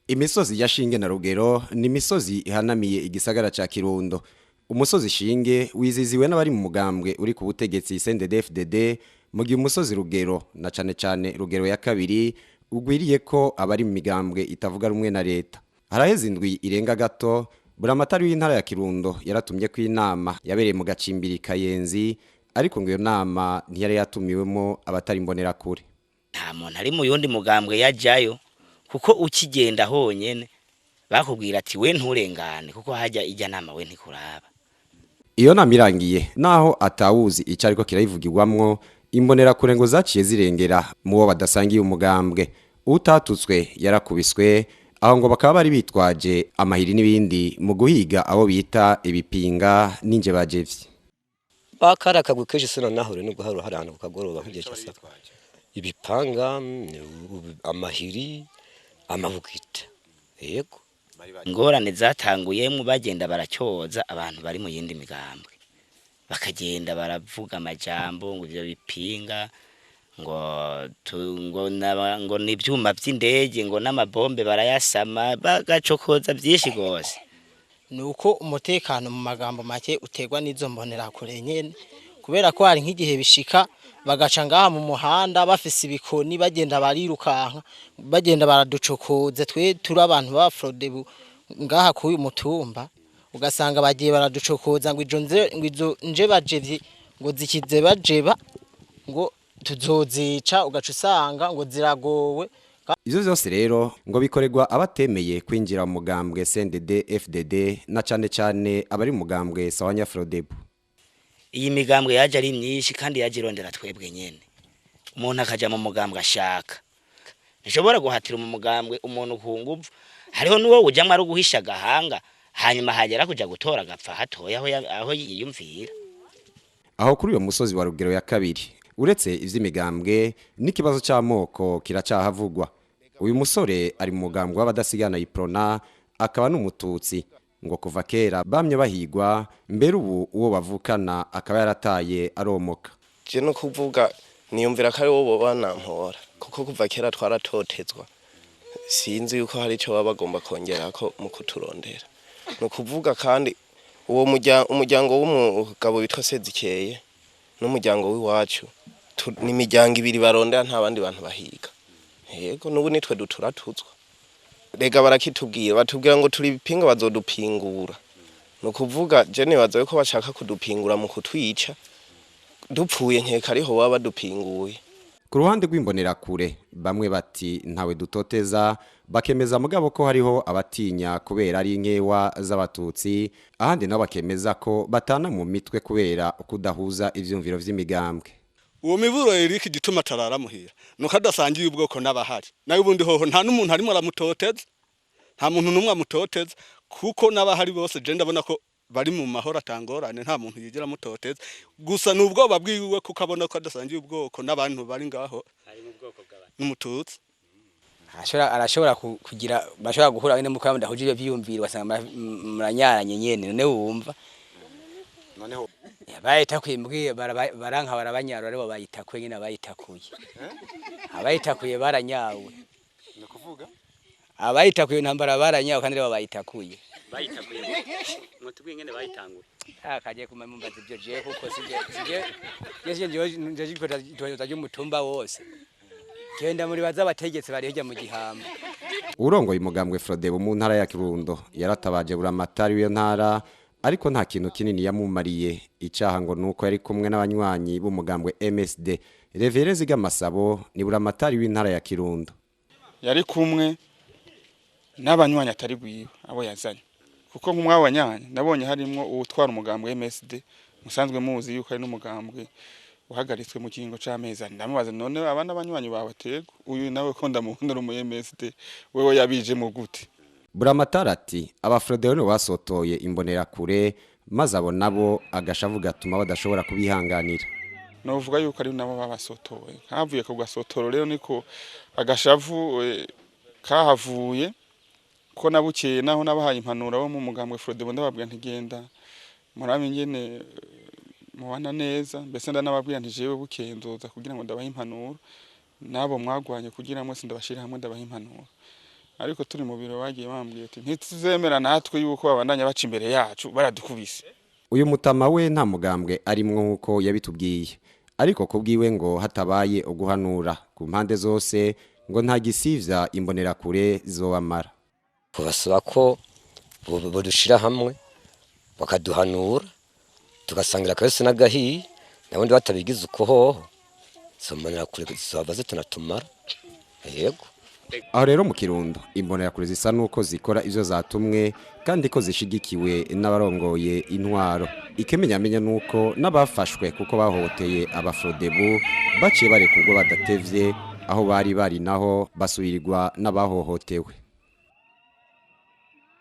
Imisozi ya Shinge na Rugero ni imisozi ihanamiye igisagara ca Kirundo. Umusozi Shinge wiziziwe n'abari mu mugambwe uri ku butegetsi CNDD-FDD, mu gihe umusozi Rugero na cane Rugero ya kabiri ugwiriye ko abari mu migambwe itavuga rumwe na leta. Haraheze indwi irenga gato, Buramatari w'intara ya Kirundo yaratumye ko inama yabereye mu gacimbiri Kayenzi, ariko ngo iyo nama ntiyari yatumiwemo abatari mbonera kure. Nta muntu ari mu yundi mugambwe yajayo, kuko ukigenda honyene bakubwira ati we nturengane kuko hajya ijya nama we ntikuraba. Iyo nama irangiye naho atawuzi ico ariko kirayivugirwamwo, imbonera kure ngo zaciye zirengera mu bo badasangiye umugambwe. Utatutswe yarakubiswe, aho ngo bakaba bari bitwaje amahiri n'ibindi mu guhiga abo bita ibipinga n'inje bajevye. Bakarakagwe keje sino nahure no guharura harana kukagoroba nk'igihe cyose. Ibipanga, amahiri, amabugita. Yego. Ingorane zatanguyemo bagenda baracyoza abantu bari mu yindi migambwe. Bakagenda baravuga amajambo ngo ivyo bipinga ngo n'ivyuma vy'indege ngo n'amabombe barayasama bagacokoza byinshi gose. Nuko umutekano mu magambo make utegwa n'izo mbonera kure nyene, kubera ko hari nk'igihe bishika bagaca ngaha mu muhanda bafise ibikoni bagenda barirukanka bagenda baraducokoza. Twe turi abantu ba Frodebu ngaha ku uyu mutumba, ugasanga bagiye baraducokoza ngo izo nje bajevye ngo zikize bajeba ngo tuzozica, ugaca usanga ngo ziragowe. Ivyo vyose rero ngo bikorerwa abatemeye kwinjira mu mugambwe CNDD-FDD na cane abari mu mugambwe Sawanya Frodebu. Iyi migambwe yaje ari myinshi kandi yaje irondera twebwe nyene. Umuntu akaja mu mugambwe ashaka. Nishobora guhatira mu mugambwe umuntu ku nguvu. Hariho nuwo ujamwe ari guhisha gahanga, hanyuma hagera kuja gutora gapfa hatoya aho yiyumvira. Aho kuri uyo musozi wa Rugero ya kabiri, uretse ivy'imigambwe n'ikibazo c'amoko kiracahavugwa. Uyu musore ari mu mugambwe w'abadasigana Iprona, akaba n'umututsi. Ngo kuva kera bamye bahigwa, mbere ubu uwo bavukana akaba yarataye aromoka. Je no kuvuga niyumvira ko ari wo banampora, kuko kuva kera twaratotezwa. Sinzi yuko hari ico babagomba kongera ko mu kuturondera. No kuvuga kandi uwo umuryango w'umugabo witwa Sezikeye n'umuryango w'iwacu ni imiryango ibiri barondera, nta bandi bantu bahiga. Yego nubu nitwe duturatuzwa. Rega barakitubwira batubwira ngo turi bipinga bazodupingura. No kuvuga je nibaza yuko bashaka kudupingura mu kutwica, dupfuye nkeka ariho baba dupinguye. Ku ruhande rw'imbonera kure bamwe bati ntawe dutoteza, bakemeza mugabo ko hariho abatinya kubera ari inkewa z'abatutsi, ahandi nabo bakemeza ko batana mu mitwe kubera kudahuza ivyumviro vy'imigambwe. Uwo miburo Eric gituma tararamuhira nuko adasangiye ubwoko n'abahari, nayo ubundi hoho nta n'umuntu harimo aramutoteza, nta muntu numwe amutoteza, kuko n'abahari bose je ndabona ko bari mu mahoro atangorane, nta muntu yigira mutoteza. Gusa nubwo babwiwe kuko abona ko adasangiye ubwoko n'abantu bari ngaho hari mu bwoko bw'abantu n'umututsi. Arashobora kugira bashobora guhura ne mukaba ndahuje byiyumvira basanga muranyaranye nyene, none wumva noneho bayita kwimbwiye baranka barabanyaro aribo bayitakuye nyine bayitakuye. Abayitakuye baranyawe. No kuvuga abayitakuye ntambara baranyawe kandi aribo bayitakuye. Bayitakuye mutubwiye ngene bayitanguye. Kaje kumamumbaza ibyo je kuko nje nje umutumba wose. Genda muri baza bategetse bari hirya mu gihamba. Urongoye umugambwe Frodebu mu ntara ya Kirundo yaratabaje Buramatari w'iyo ntara, ariko nta kintu kinini yamumariye. Icaha ngo nuko yari kumwe n'abanywanyi b'umugambwe MSD. Revere Zigamasabo ni Buramatari w'intara ya Kirundo. Yari kumwe n'abanywanyi atari bwiwe abo yazanye, kuko nk'umwabanyanye nabonye harimo utwara umugambwe MSD, musanzwe muzi yuko ari n'umugambwe uhagaritswe mu kingo c'ameza. Ndamubaza none abana abanywanyi bawe tego uyu nawe ko ndamukunda mu MSD wewe yabije mu gute. Buramatari ati abafrodeo basotoye imbonera kure, maze abo nabo agashavuga atuma badashobora kubihanganira. Novuga yuko ari nabo babasotoye, havuye ku gasotoro rero niko agashavu kahavuye ko nabukeye naho nabahaye impanuro bo mu mugambwe Frodebu ndababwira ntigenda murabe ingene mubana neza, mbese ndanababwira nti jewe bukeye nzoza kugira ngo ndabahe impanuro nabo mwagwanye kugira mwese ndabashira hamwe ndabahe impanuro. ariko turi mu biro bagiye bambwiye ati ntituzemera natwe yuko babandanya baca imbere yacu baradukubise. Uyu mutama we nta mugambwe arimwo nkuko yabitubwiye, ariko kubwiwe ngo hatabaye uguhanura ku mpande zose ngo nta gisivya imbonerakure zobamara. Kubasaba ko bodushira hamwe bakaduhanura tugasangira akabese n'agahiye nabundi batabigize uko hoho zombonerakure zizaba zitunatumara. Yego. Aho rero mu Kirundo imbonerakure zisa nuko zikora ivyo zatumwe kandi ko zishigikiwe n'abarongoye intwaro. Ikimenyamenya nuko n'abafashwe kuko bahohoteye abafrodebu baciye barekurwa badatevye, aho bari naho basubirirwa n'abahohotewe.